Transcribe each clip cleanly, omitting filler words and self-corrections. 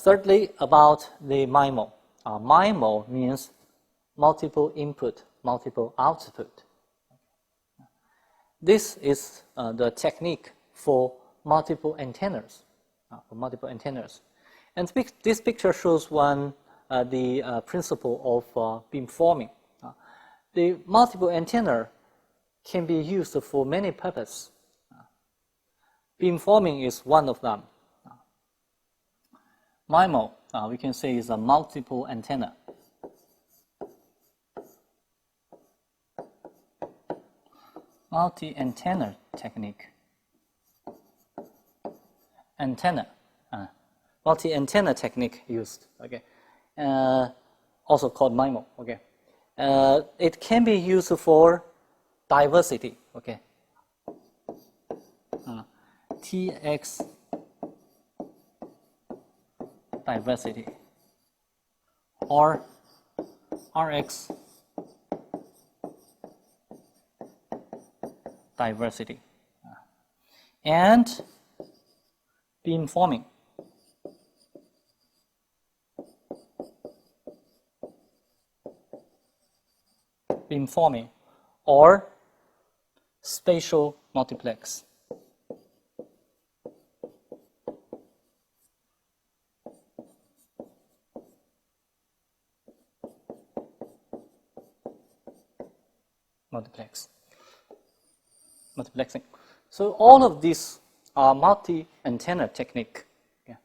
Thirdly, about the MIMO. MIMO means multiple input, multiple output. This is the technique for multiple antennas. And this picture shows the principle of beamforming. The multiple antenna can be used for many purposes. Beamforming is one of them. MIMO, we can say, is a multiple antenna. Multi-antenna technique. Multi-antenna technique used. Okay, also called MIMO. Okay, it can be used for diversity. Okay, TX diversity or RX diversity and beamforming. Beamforming or spatial multiplex. Multiplexing. So all of these are multi-antenna technique. Yeah.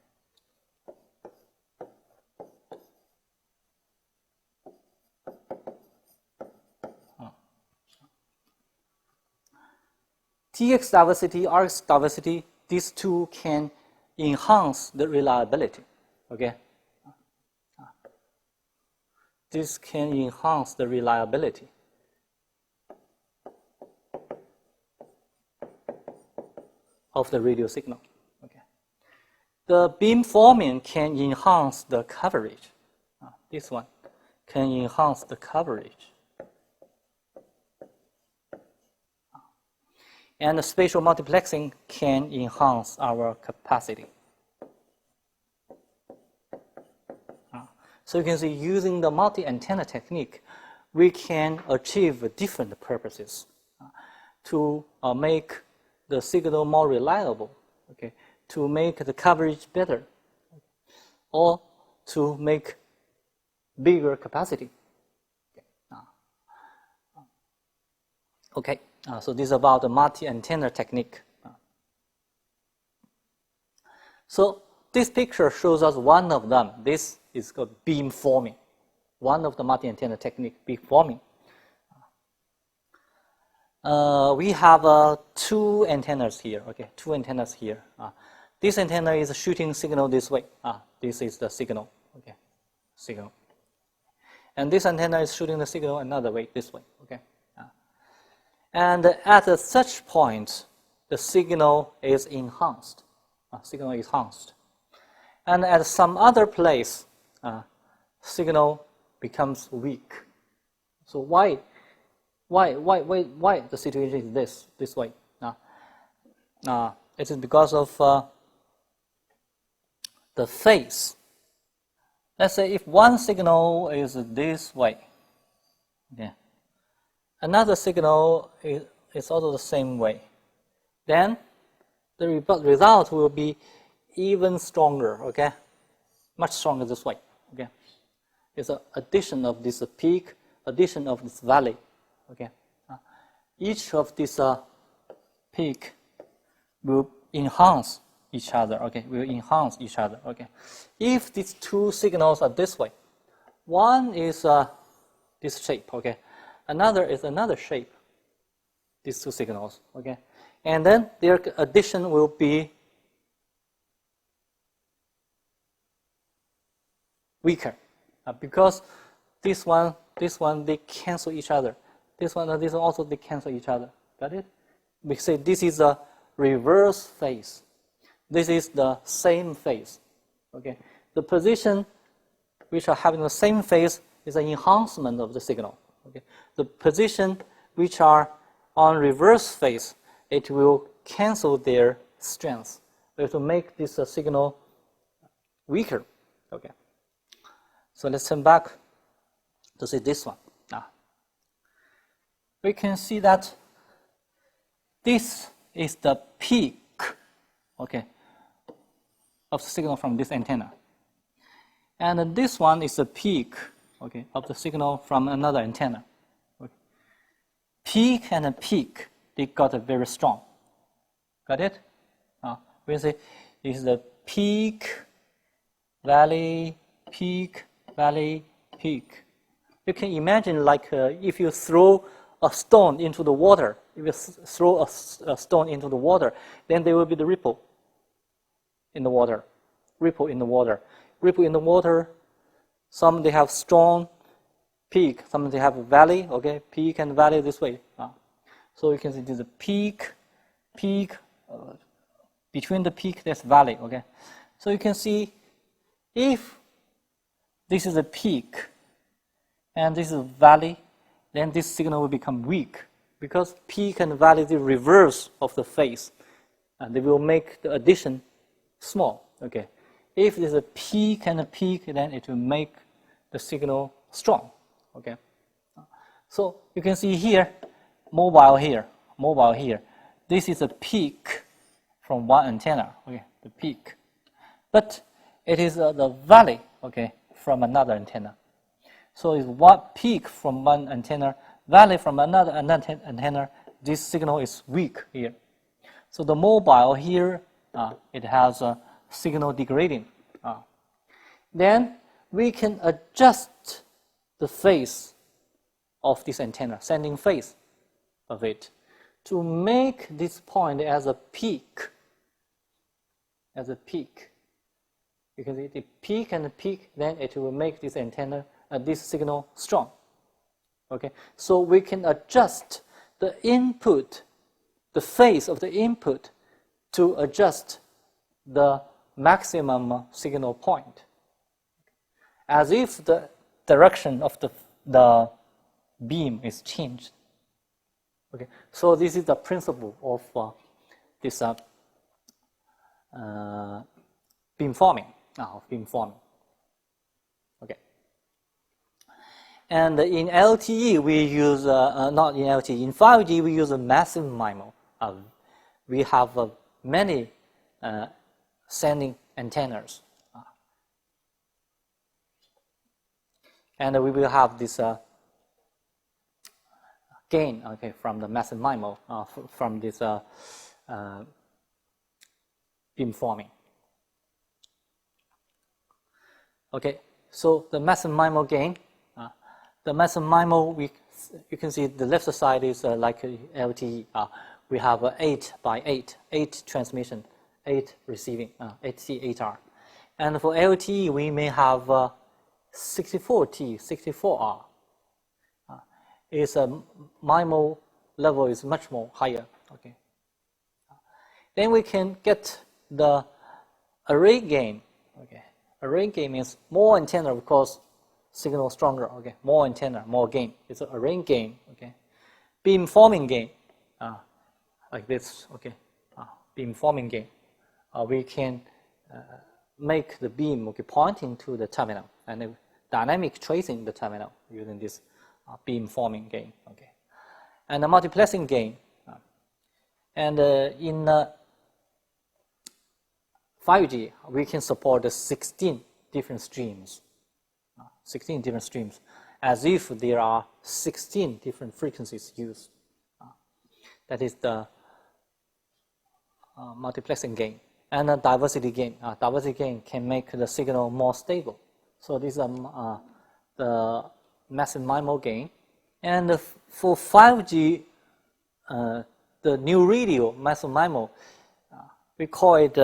TX diversity, RX diversity, these two can enhance the reliability. Okay. This can enhance the reliability. Of the radio signal. Okay. The beamforming can enhance the coverage. This one can enhance the coverage. And the spatial multiplexing can enhance our capacity. So you can see, using the multi-antenna technique, we can achieve different purposes to make the signal more reliable, okay, to make the coverage better, or to make bigger capacity. Okay, so this is about the multi-antenna technique. So this picture shows us one of them. This is called beamforming, one of the multi-antenna technique, beamforming. We have two antennas here. Okay, two antennas here. This antenna is shooting signal this way. This is the signal. Okay, signal. And this antenna is shooting the signal another way, this way. Okay. And at such point, the signal is enhanced. Signal is enhanced. And at some other place, signal becomes weak. So why the situation is this way? It is because of the phase. Let's say if one signal is this way, okay, another signal is also the same way, then the result will be even stronger, okay, much stronger this way, okay. It's an addition of this peak, addition of this valley. Okay, each of these peak will enhance each other. Okay, will enhance each other. Okay, if these two signals are this way, one is this shape. Okay, another is another shape. These two signals. Okay, and then their addition will be weaker because this one, they cancel each other. This one also, they cancel each other. Got it? We say this is a reverse phase. This is the same phase. Okay. The position which are having the same phase is an enhancement of the signal. Okay. The position which are on reverse phase, it will cancel their strength. It will make this signal weaker. Okay. So let's turn back to see this one. Now, we can see that this is the peak, okay, of the signal from this antenna. And this one is the peak, okay, of the signal from another antenna. Okay. Peak and a peak, they got a very strong. Got it? We say this is the peak, valley, peak, valley, peak. You can imagine like if you throw a stone into the water, if you throw a stone into the water, then there will be the ripple in the water, ripple in the water. Ripple in the water, some they have strong peak, some they have valley, okay, peak and valley this way. So you can see this is a peak, between the peak there's valley, okay. So you can see if this is a peak and this is a valley, then this signal will become weak because peak and valley is the reverse of the phase, and they will make the addition small, okay. If there's a peak and a peak, then it will make the signal strong, okay. So you can see here, mobile here. This is a peak from one antenna, okay, the peak. But it is the valley, okay, from another antenna. So it's one peak from one antenna, valley from another antenna. This signal is weak here. So the mobile here, it has a signal degrading. Then we can adjust the phase of this antenna, sending phase of it, to make this point as a peak. As a peak. You can see the peak and the peak, then it will make this antenna, this signal strong. Okay, so we can adjust the input, the phase of the input, to adjust the maximum signal point, as if the direction of the beam is changed. Okay, so this is the principle of this beamforming. Okay, and in LTE we use not in LTE, in 5G we use a massive MIMO. We have many sending antennas, and we will have this gain, okay, from the massive MIMO, from this beamforming. Okay, so the massive MIMO gain, the massive MIMO, you can see the left side is like LTE. We have 8 by 8, 8 transmission, 8 receiving, 8T, 8R. And for LTE, we may have 64T, 64R. Its MIMO level is much more higher. Okay. Then we can get the array gain. Okay. Array gain means more antenna, of course, signal stronger. Okay. More antenna, more gain. It's an array gain. Okay. Beamforming gain, like this. Okay. Beamforming gain. We can make the beam, okay, pointing to the terminal, and dynamic tracing the terminal using this beamforming gain. Okay. And the multiplexing gain. And in 5G, we can support the 16 different streams. 16 different streams, as if there are 16 different frequencies used. That is the multiplexing gain. And the diversity gain. Diversity gain can make the signal more stable. So these are the massive MIMO gain. And for 5G, the new radio, massive MIMO, we call it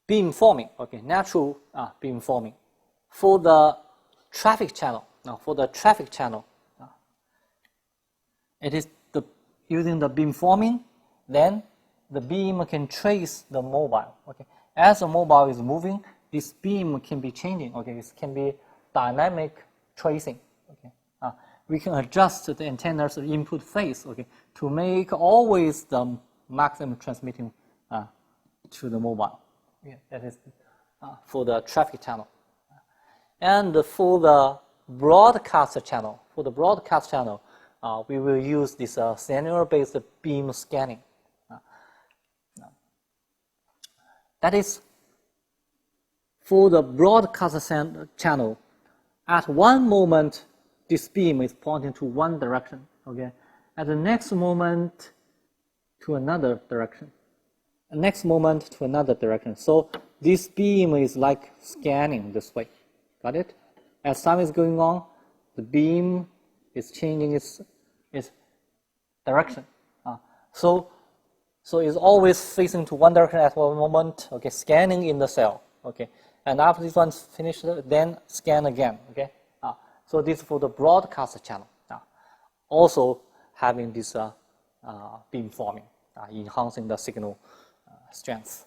beamforming, okay, natural beamforming. For the traffic channel, it is using the beamforming, then the beam can trace the mobile. Okay, as the mobile is moving, this beam can be changing. Okay, it can be dynamic tracing. Okay, we can adjust the antenna's input phase. Okay, to make always the maximum transmitting to the mobile. Yeah, that is for the traffic channel. And for the broadcast channel, we will use this scenario-based beam scanning. That is, for the broadcast channel, at one moment, this beam is pointing to one direction, okay? At the next moment, to another direction. The next moment to another direction. So this beam is like scanning this way. Got it? As time is going on, the beam is changing its direction. So it's always facing to one direction at one moment, okay, scanning in the cell, okay. And after this one's finished, then scan again, okay. So this is for the broadcast channel. Also having this beam forming, enhancing the signal strength.